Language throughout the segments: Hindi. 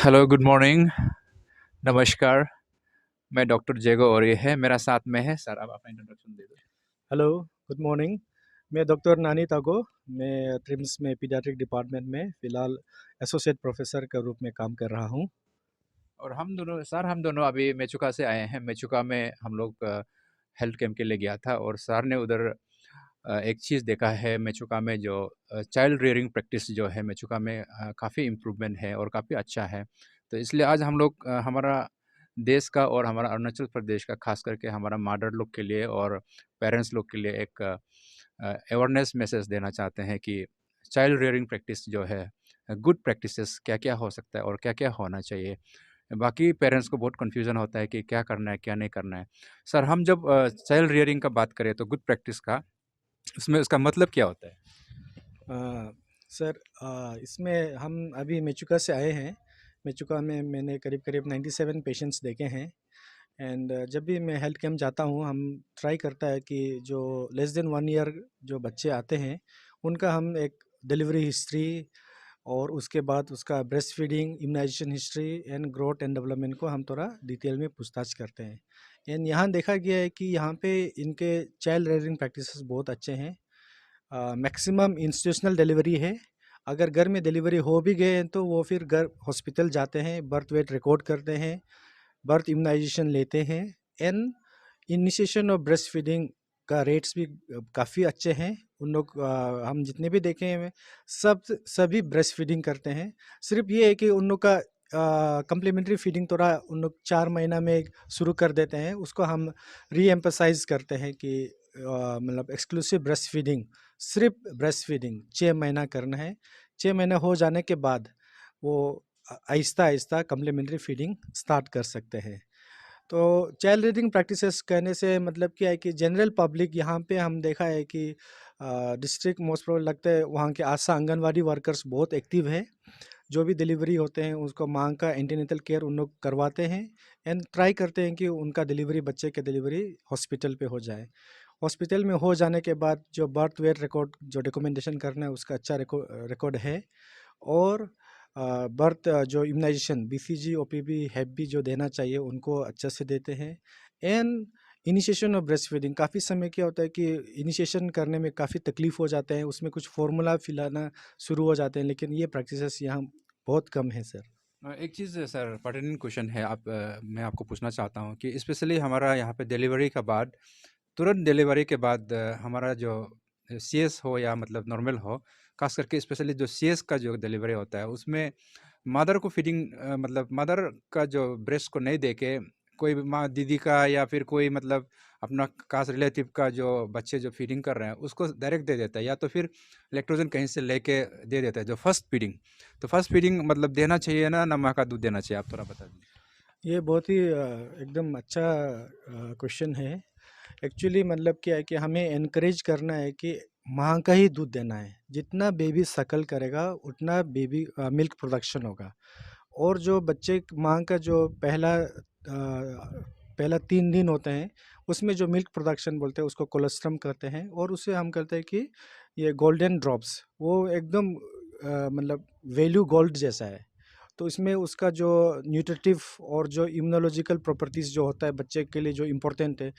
हेलो, गुड मॉर्निंग, नमस्कार। मैं डॉक्टर जेगो और ये है मेरा साथ में है सर। आप अपना इंट्रोडक्शन दे दो। Hello, good morning. मैं डॉक्टर नानी तागो। मैं ट्रिम्स में पीडियाट्रिक डिपार्टमेंट में फ़िलहाल एसोसिएट प्रोफेसर के रूप में काम कर रहा हूँ। और हम दोनों अभी मेचुका से आए हैं। मेचुका में हम लोग हेल्थ कैंप के लिए गया था और सर ने उधर एक चीज़ देखा है मेचुका में, जो चाइल्ड रियरिंग प्रैक्टिस जो है मेचुका में काफ़ी इम्प्रूवमेंट है और काफ़ी अच्छा है। तो इसलिए आज हम लोग हमारा देश का और हमारा अरुणाचल प्रदेश का, खास करके हमारा मदर लोग के लिए और पेरेंट्स लोग के लिए एक अवेयरनेस मैसेज देना चाहते हैं कि चाइल्ड रियरिंग प्रैक्टिस जो है, गुड प्रैक्टिसेस क्या क्या हो सकता है और क्या क्या होना चाहिए। बाकी पेरेंट्स को बहुत कन्फ्यूज़न होता है कि क्या करना है, क्या नहीं करना है। सर, हम जब चाइल्ड रियरिंग का बात करें तो गुड प्रैक्टिस का, उसमें उसका मतलब क्या होता है? अ, सर, इसमें हम अभी मेचुका से आए हैं। मेचुका में मैंने करीब करीब 97 पेशेंट्स देखे हैं। एंड जब भी मैं हेल्थ कैंप जाता हूँ, हम ट्राई करता है कि जो लेस देन 1 ईयर जो बच्चे आते हैं, उनका हम एक डिलीवरी हिस्ट्री और उसके बाद उसका breast feeding, immunisation history and growth and development को हम थोड़ा डिटेल में पूछताछ करते हैं। एंड यहाँ देखा गया है कि यहाँ पे इनके चाइल्ड रेयरिंग प्रैक्टिसेस बहुत अच्छे हैं। मैक्सिमम इंस्टीट्यूशनल डिलीवरी है। अगर घर में डिलीवरी हो भी गए हैं तो वो फिर घर हॉस्पिटल जाते हैं, बर्थ वेट रिकॉर्ड करते हैं, बर्थ इम्यूनाइजेशन लेते हैं। एंड इनिशिएशन और ब्रेस्ट फीडिंग का रेट्स भी काफ़ी अच्छे हैं। उन लोग, हम जितने भी देखे हैं सभी ब्रेस्ट फीडिंग करते हैं। सिर्फ ये है कि उन लोग का कम्प्लीमेंट्री फीडिंग थोड़ा उन लोग 4 महीना में शुरू कर देते हैं। उसको हम री एम्फसाइज करते हैं कि मतलब एक्सक्लूसिव ब्रेस्ट फीडिंग, सिर्फ ब्रेस्ट फीडिंग 6 महीना करना है। 6 महीना हो जाने के बाद वो Aahista Aahista complementary feeding start कर सकते हैं। तो चाइल्ड रीडिंग प्रैक्टिसेस कहने से मतलब क्या है कि जनरल पब्लिक यहाँ पे हम देखा है कि डिस्ट्रिक्ट मोस्ट प्रोबेबल लगता है वहाँ के आशा आंगनवाड़ी वर्कर्स बहुत एक्टिव है। जो भी डिलीवरी होते हैं उसको माँ का एंटीनेटल केयर उन लोग करवाते हैं। एंड ट्राई करते हैं कि उनका डिलीवरी, बच्चे के डिलीवरी हॉस्पिटल पे हो जाए। हॉस्पिटल में हो जाने के बाद जो बर्थ वेट रिकॉर्ड जो डॉक्यूमेंटेशन करना है उसका अच्छा रिकॉर्ड है। और बर्थ जो इम्यूनाइजेशन बीसीजी ओपीवी हेप बी जो देना चाहिए उनको अच्छे से देते हैं। And initiation of breast feeding, काफ़ी समय क्या होता है कि इनिशिएशन करने में काफ़ी तकलीफ हो जाते हैं, उसमें कुछ फार्मूला पिलाना शुरू हो जाते हैं, लेकिन ये प्रैक्टिसेस यहाँ बहुत कम है सर। एक चीज़ सर, पर्टिनेंट क्वेश्चन है, मैं आपको पूछना चाहता हूँ कि स्पेशली हमारा यहाँ पे डिलीवरी का बाद, तुरंत डिलीवरी के बाद हमारा जो सीएस हो या मतलब नॉर्मल हो, खास करके स्पेशली जो सीएस का जो डिलीवरी होता है उसमें मदर को फीडिंग, मतलब मदर का जो ब्रेस्ट को नहीं दे के कोई भी माँ दीदी का या फिर कोई मतलब अपना खास रिलेटिव का जो बच्चे जो फीडिंग कर रहे हैं उसको डायरेक्ट दे देता है, या तो फिर इलेक्ट्रोजन कहीं से लेके दे देता है जो फर्स्ट फीडिंग। तो फर्स्ट फीडिंग मतलब देना चाहिए ना माँ का दूध देना चाहिए? आप थोड़ा बता दीजिए। ये बहुत ही एकदम अच्छा क्वेश्चन है। एक्चुअली मतलब क्या है कि हमें एनकरेज करना है कि माँ का ही दूध देना है। जितना बेबी सकल करेगा उतना बेबी मिल्क प्रोडक्शन होगा। और जो बच्चे माँ का जो पहला 3 दिन होते हैं उसमें जो मिल्क प्रोडक्शन बोलते हैं उसको कोलेस्ट्रम कहते हैं। और उसे हम कहते हैं कि ये गोल्डन ड्रॉप्स वो एकदम मतलब वैल्यू गोल्ड जैसा है। तो इसमें उसका जो न्यूट्रिटिव और जो इम्यूनोलॉजिकल प्रॉपर्टीज़ जो होता है बच्चे के लिए जो इम्पोर्टेंट है,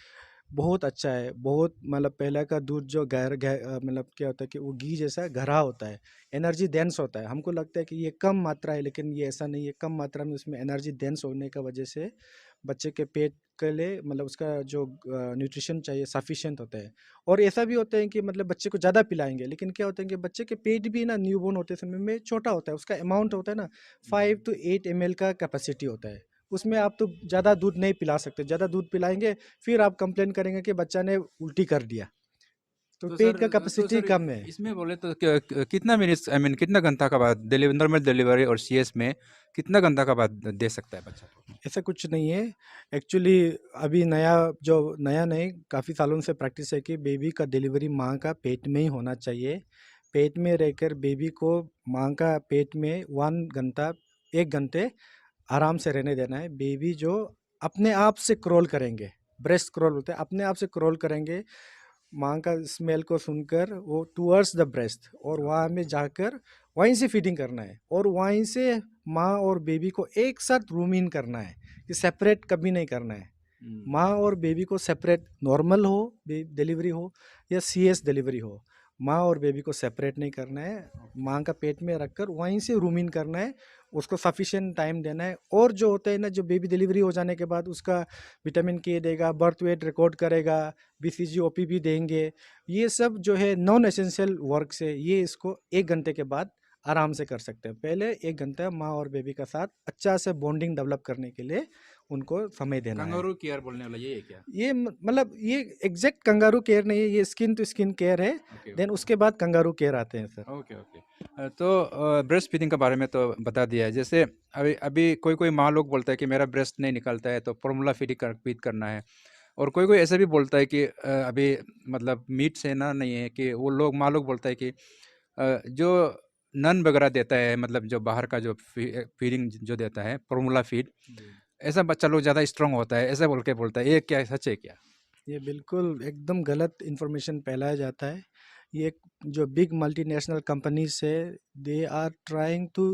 बहुत अच्छा है। बहुत मतलब पहले का दूध जो मतलब क्या होता है कि वो घी जैसा गहरा होता है, एनर्जी डेंस होता है। हमको लगता है कि ये कम मात्रा है, लेकिन ये ऐसा नहीं है। कम मात्रा में उसमें एनर्जी डेंस होने का वजह से बच्चे के पेट के लिए मतलब उसका जो न्यूट्रिशन चाहिए सफिशिएंट होता है। और ऐसा भी होता है कि मतलब बच्चे को ज़्यादा पिलाएंगे, लेकिन क्या होता है कि बच्चे के पेट भी ना न्यूबॉर्न होते समय में छोटा होता है। उसका अमाउंट होता है ना, 5 to 8 ml का कैपेसिटी होता है। उसमें आप तो ज़्यादा दूध नहीं पिला सकते। ज़्यादा दूध पिलाएंगे फिर आप कंप्लेन करेंगे कि बच्चा ने उल्टी कर दिया। तो तो पेट सर का तो कैपेसिटी सर कम है। इसमें बोले तो कितना मिनट्स, आई मीन कितना घंटा का बाद डिलीवरी, नॉर्मल डिलीवरी और सीएस में कितना घंटा का बाद दे सकता है बच्चा को? ऐसा कुछ नहीं है। एक्चुअली अभी नया, जो नया नहीं, काफ़ी सालों से प्रैक्टिस है कि बेबी का डिलीवरी माँ का पेट में ही होना चाहिए। पेट में रहकर बेबी को माँ का पेट में 1 घंटा 1 घंटे आराम से रहने देना है। बेबी जो अपने आप से क्रॉल करेंगे, ब्रेस्ट क्रॉल होता है, अपने आप से क्रॉल करेंगे। माँ का स्मेल को सुनकर वो टूवर्ड्स द ब्रेस्ट, और वहाँ में जाकर वहीं से फीडिंग करना है। और वहीं से माँ और बेबी को एक साथ रूम इन करना है, कि सेपरेट कभी नहीं करना है। माँ और बेबी को सेपरेट, नॉर्मल हो डिलीवरी हो या CS डिलीवरी हो, माँ और बेबी को सेपरेट नहीं करना है। माँ का पेट में रखकर वहीं से रूम इन करना है, उसको सफिशिएंट टाइम देना है। और जो होता है ना, जो बेबी डिलीवरी हो जाने के बाद उसका विटामिन के देगा, बर्थ वेट रिकॉर्ड करेगा, BCG OP भी देंगे। ये सब जो है नॉन एसेंशियल वर्क से, ये इसको 1 घंटे के बाद आराम से कर सकते हैं। पहले 1 घंटा माँ और बेबी का साथ अच्छा से बॉन्डिंग डेवलप करने के लिए उनको समय देना है। कंगारू केयर बोलने वाला ये है क्या? ये मतलब ये एग्जैक्ट कंगारू केयर नहीं है, ये स्किन टू स्किन केयर है। ओके देन ओके उसके बाद कंगारू केयर आते हैं सर। Okay okay. तो ब्रेस्ट फीडिंग के बारे में तो बता दिया है। जैसे अभी अभी कोई कोई माँ लोग बोलता है कि मेरा ब्रेस्ट नहीं निकलता है तो फॉर्मूला फीड करना है। और कोई कोई ऐसा भी बोलता है कि अभी मतलब मीट से ना नहीं है, कि वो लोग माँ लोग बोलता है कि जो नन वगैरह देता है, मतलब जो बाहर का जो फीडिंग जो देता है फॉर्मूला फीड, ऐसा बच्चा लोग ज़्यादा स्ट्रांग होता है, ऐसा बोल के बोलता है। ये क्या सच है क्या? ये बिल्कुल एकदम गलत इन्फॉर्मेशन फैलाया जाता है। ये जो बिग मल्टीनेशनल कंपनीज है, दे आर ट्राइंग टू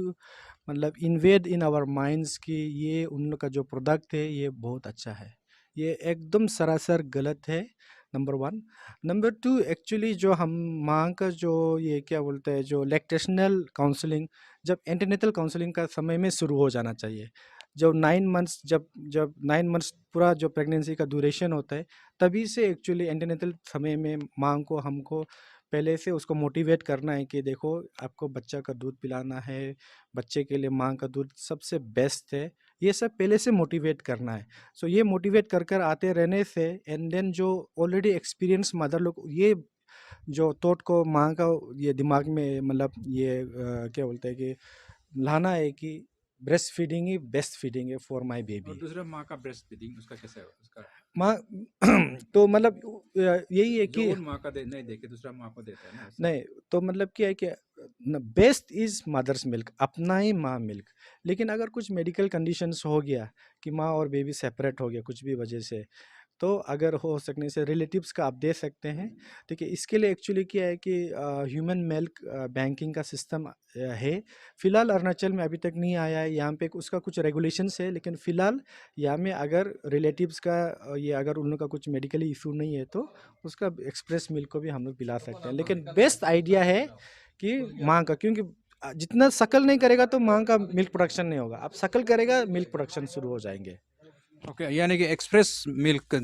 मतलब इन्वेड इन आवर माइंड्स कि ये उन लोग का जो प्रोडक्ट है ये बहुत अच्छा है। ये एकदम सरासर गलत है, नंबर 1। नंबर 2, एक्चुअली जो हम माँ का जो ये क्या बोलते हैं, जो लैक्टेशनल काउंसलिंग जब एंटीनेटल काउंसलिंग का समय में शुरू हो जाना चाहिए। जो 9 मंथ्स, जब जब 9 मंथ्स पूरा जो प्रेगनेंसी का ड्यूरेशन होता है, तभी से एक्चुअली एंटीनेटल समय में माँ को हमको पहले से उसको मोटिवेट करना है कि देखो आपको बच्चा का दूध पिलाना है, बच्चे के लिए माँ का दूध सबसे बेस्ट है। ये सब पहले से मोटिवेट करना है। सो ये मोटिवेट कर कर आते रहने से, एंड देन जो ऑलरेडी एक्सपीरियंस मदर लोग ये जो थॉट को माँ का ये दिमाग में मतलब ये क्या बोलते हैं कि लाना है कि ब्रेस्ट फीडिंग ही बेस्ट फीडिंग है फॉर माय और बेबी। दूसरा माँ का ब्रेस्ट फीडिंग उसका कैसा है उसका? माँ तो मतलब यही है जो कि उन माँ का दे नहीं दे के दूसरा माँ को देता है ना, ऐसा? नहीं, तो मतलब क्या है कि बेस्ट इज मदर्स मिल्क, अपना ही माँ मिल्क। लेकिन अगर कुछ मेडिकल कंडीशंस हो गया कि माँ और बेबी सेपरेट हो गया कुछ भी वजह से, तो अगर हो सकने से रिलेटिव्स का आप दे सकते हैं। ठीक है, इसके लिए एक्चुअली क्या है कि ह्यूमन मिल्क बैंकिंग का सिस्टम है। फिलहाल अरुणाचल में अभी तक नहीं आया है, यहाँ पे उसका कुछ रेगुलेशंस है। लेकिन फिलहाल यहाँ में अगर रिलेटिव्स का ये अगर उन लोग का कुछ मेडिकली इशू नहीं है तो उसका एक्सप्रेस मिल्क को भी हम लोग पिला सकते हैं। लेकिन बेस्ट आइडिया है कि माँ का, क्योंकि जितना शकल नहीं करेगा तो माँ का मिल्क प्रोडक्शन नहीं होगा। अब शकल करेगा मिल्क प्रोडक्शन शुरू हो जाएंगे। ओके, यानी कि एक्सप्रेस मिल्क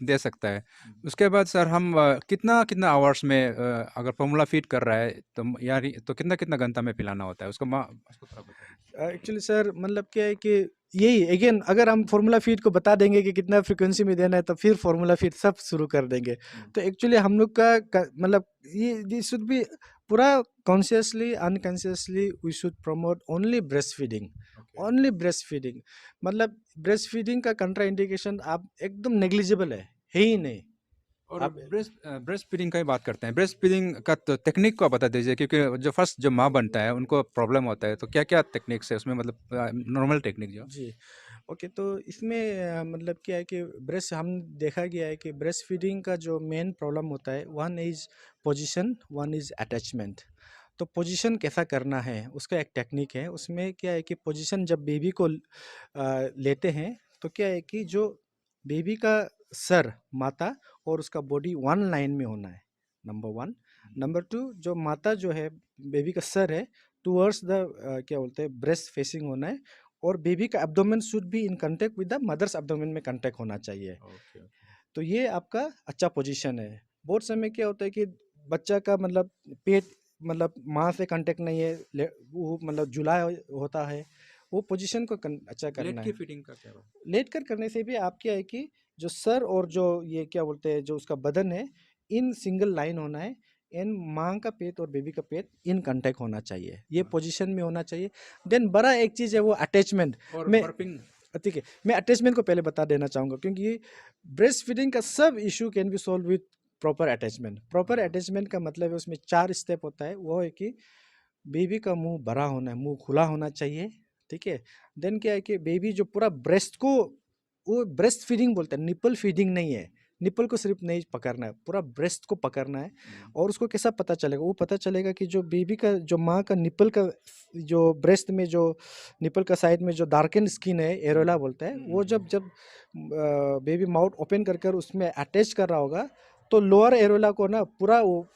दे सकता है। उसके बाद सर हम कितना कितना आवर्स में अगर फॉर्मूला फीड कर रहा है तो यार तो कितना कितना घंटा में पिलाना होता है उसको, माँ उसको थोड़ा बता दीजिए। एक्चुअली सर मतलब क्या है कि यही अगेन अगर हम फार्मूला फीड को बता देंगे कि कितना फ्रीक्वेंसी में देना है तो फिर फार्मूला फीड सब शुरू कर देंगे। तो एक्चुअली हम लोग का मतलब ये शुड बी पूरा consciously unconsciously we should promote only breast feeding. Okay. Only breast feeding, मतलब ब्रेस्ट फीडिंग का कंट्रा इंडिकेशन आप एकदम नेग्लिजिबल है ही नहीं। और आप ब्रेस्ट फीडिंग का ही बात करते हैं। ब्रेस्ट फीडिंग का तो टेक्निक को आप बता दीजिए, क्योंकि जो फर्स्ट जो माँ बनता है उनको प्रॉब्लम होता है, तो क्या क्या टेक्निक्स है उसमें, मतलब नॉर्मल टेक्निक जो। जी, ओके। तो इसमें मतलब क्या है कि ब्रेस्ट हम देखा गया है कि ब्रेस्ट फीडिंग का जो मेन प्रॉब्लम होता है, one is position, one is attachment. तो पोजीशन कैसा करना है उसका एक टेक्निक है। उसमें क्या है कि पोजीशन जब बेबी को लेते हैं तो क्या है कि जो बेबी का सर, माता और उसका बॉडी वन लाइन में होना है, नंबर 1। नंबर 2, जो माता जो है बेबी का सर है टूवर्ड्स द क्या बोलते हैं ब्रेस्ट फेसिंग होना है। और बेबी का abdomen should be in contact with the mother's abdomen में कांटेक्ट होना चाहिए। ओके। तो ये आपका अच्छा पोजीशन है। बहुत समय क्या होता है कि बच्चा का मतलब पेट मतलब माँ से कांटेक्ट नहीं है, वो मतलब जुला होता है, वो पोजीशन को अच्छा लेट करना की है। फीडिंग का क्या बात? लेट कर करने से भी आप क्या है कि जो सर और जो ये क्या बोलते हैं जो उसका बदन है, इन सिंगल लाइन होना है। इन माँ का पेट और बेबी का पेट इन कांटेक्ट होना चाहिए, ये हाँ। पोजीशन में होना चाहिए। देन बड़ा एक चीज़ है वो अटैचमेंट और में। बर्पिंग। ठीक है, मैं अटैचमेंट को पहले बता देना चाहूँगा, क्योंकि ब्रेस्ट फीडिंग का सब issue can be solve with proper attachment. Proper attachment का मतलब है उसमें 4 स्टेप होता है। वो है कि बेबी का मुंह बड़ा होना है, मुंह खुला होना चाहिए। ठीक है, देन क्या है कि बेबी जो पूरा ब्रेस्ट को, वो ब्रेस्ट फीडिंग बोलते हैं, निपल फीडिंग नहीं है। निपल को सिर्फ नहीं पकड़ना है, पूरा ब्रेस्ट को पकड़ना है। और उसको कैसा पता चलेगा? वो पता चलेगा कि जो बेबी का, जो माँ का निपल का, जो ब्रेस्ट में जो निपल का साइड में जो डार्कन स्किन है, एरोला बोलते हैं, वो जब जब बेबी माउथ ओपन कर कर उसमें अटैच कर रहा होगा, तो लोअर एरोला को ना पूरा वो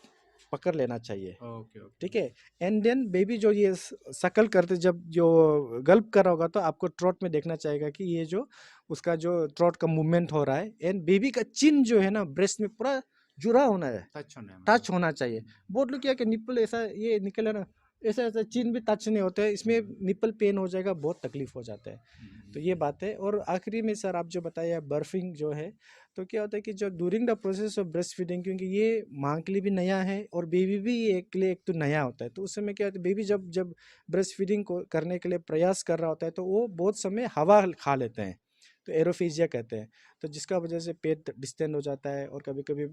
पकड़ लेना चाहिए। Okay, okay. ठीक है। एंड देन बेबी जो ये सकल करते, जब जो गल्प कर रहा होगा, तो आपको ट्रॉट में देखना चाहिएगा कि ये जो उसका जो ट्रॉट का मूवमेंट हो रहा है। एंड बेबी का चिन जो है ना ब्रेस्ट में पूरा जुड़ा होना है, टच होना है टच मतलब। होना चाहिए। बहुत लोग क्या कि निप्पल ऐसा ये निकले ना, ऐसा ऐसा चिन भी टच नहीं होता है, इसमें निप्पल पेन हो जाएगा, बहुत तकलीफ हो जाता है। तो ये बात है। और आखिरी में सर आप जो बताया बर्फिंग जो है, तो क्या होता है कि जो during the process of breast feeding, क्योंकि ये माँ के लिए भी नया है और बेबी भी ये के लिए एक तो नया होता है, तो उस समय क्या होता है, बेबी जब जब ब्रेस्ट फीडिंग को करने के लिए प्रयास कर रहा होता है, तो वो बहुत समय हवा खा लेते हैं, तो एरोफेजिया कहते हैं। तो जिसका वजह से पेट डिस्टेंड हो जाता है और कभी कभी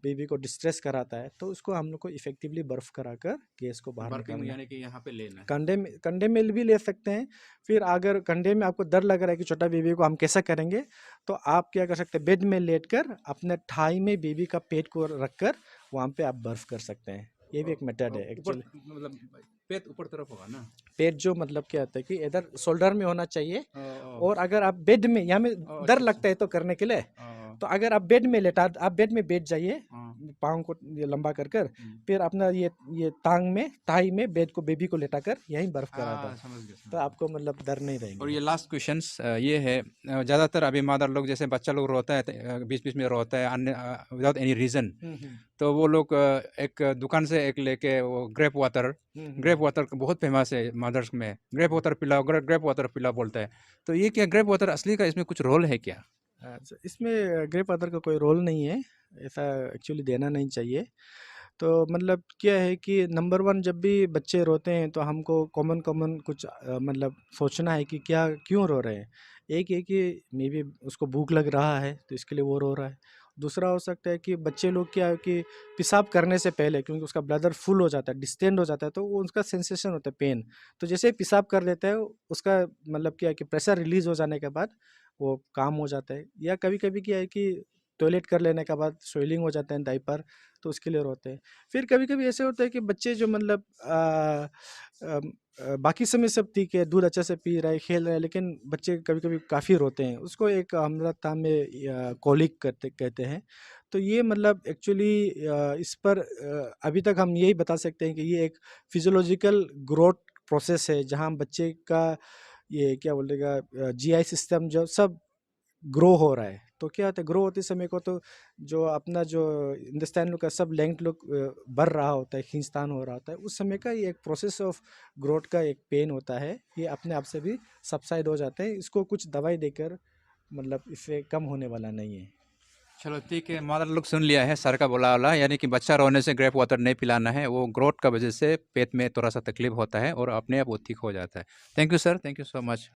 बेबी को डिस्ट्रेस कराता है, तो उसको हम लोग को इफेक्टिवली बर्फ कराकर गैस को बाहर बर्फिंग निकालना है। यानी कि यहाँ पे लेना है। कंधे में भी ले सकते हैं। फिर अगर कंधे में आपको डर लग रहा है कि छोटा बेबी को हम कैसा करेंगे, तो आप क्या कर सकते हैं, बेड में लेटकर अपने थाई में बेबी का पेट को रखकर वहाँ पे आप बर्फ कर सकते हैं। ये भी एक मेथड है ऊपर एक्चुअली। मतलब पेट ऊपर तरफ होगा ना? पेट जो मतलब क्या होता है कि इधर शोल्डर में होना चाहिए। ओ, और अगर आप बेड में, यहाँ में डर अच्छा, लगता अच्छा। है तो करने के लिए, ओ, तो अगर आप बेड में लेटा, आप बेड में बैठ जाइए, हाँ, पाँव को ये लंबा कर कर, हम्म। फिर अपना ये टांग में, थाई में बेड को, बेबी को लेटाकर यहीं बर्फ करा दो, हाँ, समझ गया, समझ तो गया। आपको मतलब डर नहीं और रहेंगे। ये लास्ट क्वेश्चंस ये है, ज़्यादातर अभी मदर लोग जैसे बच्चा लोग रोता है, बीच बीच में रोता है विदाउट एनी रीज़न, तो वो लोग एक दुकान से एक लेके वो ग्रेप वाटर बहुत फेमस है मदर्स में, ग्रेप वाटर पिलाओ, ग्रेप वाटर पिलाओ बोलता है। तो ये क्या ग्रेप वाटर असली का इसमें कुछ रोल है क्या? अच्छा, इसमें ग्रे फादर का कोई रोल नहीं है, ऐसा एक्चुअली देना नहीं चाहिए। तो मतलब क्या है कि नंबर वन, जब भी बच्चे रोते हैं तो हमको कॉमन कॉमन कुछ मतलब सोचना है कि क्या, क्यों रो रहे हैं। एक है कि मे बी उसको भूख लग रहा है तो इसके लिए वो रो रहा है। दूसरा हो सकता है कि बच्चे लोग क्या है कि पेशाब करने से पहले, क्योंकि उसका ब्लडर फुल हो जाता है, डिस्टेंड हो जाता है, तो वो उसका सेंसेशन होता है पेन। तो जैसे ही पेशाब कर देता है, उसका मतलब क्या है कि प्रेशर रिलीज हो जाने के बाद वो काम हो जाता है। या कभी कभी क्या है कि टॉयलेट कर लेने के बाद स्वेलिंग हो जाता है डायपर, तो उसके लिए रोते हैं। फिर कभी कभी ऐसे होता है कि बच्चे जो मतलब बाकी समय सब ठीक है, दूध अच्छे से पी रहा है, खेल रहा है, लेकिन बच्चे कभी कभी काफ़ी रोते हैं, उसको एक अम्लता में कोलिक कहते हैं। तो ये मतलब एक्चुअली इस पर अभी तक हम यही बता सकते हैं कि ये एक फिजियोलॉजिकल ग्रोथ प्रोसेस है, जहाँ बच्चे का ये क्या बोलेगा जीआई सिस्टम जो सब ग्रो हो रहा है। तो क्या होता है, ग्रो होते समय को तो जो अपना जो इंटेस्टाइन लोग का सब लेंथ लोग बढ़ रहा होता है, खींचतान हो रहा होता है, उस समय का ये एक प्रोसेस ऑफ ग्रोथ का एक पेन होता है, ये अपने आप से भी सबसाइड हो जाते हैं। इसको कुछ दवाई देकर मतलब इससे कम होने वाला नहीं है। चलो ठीक है, मदर लोग सुन लिया है सर का बोला वाला, यानी कि बच्चा रोने से ग्रेप वाटर नहीं पिलाना है, वो ग्रोथ का वजह से पेट में थोड़ा सा तकलीफ होता है और अपने आप वो ठीक हो जाता है। Thank you sir, thank you so much.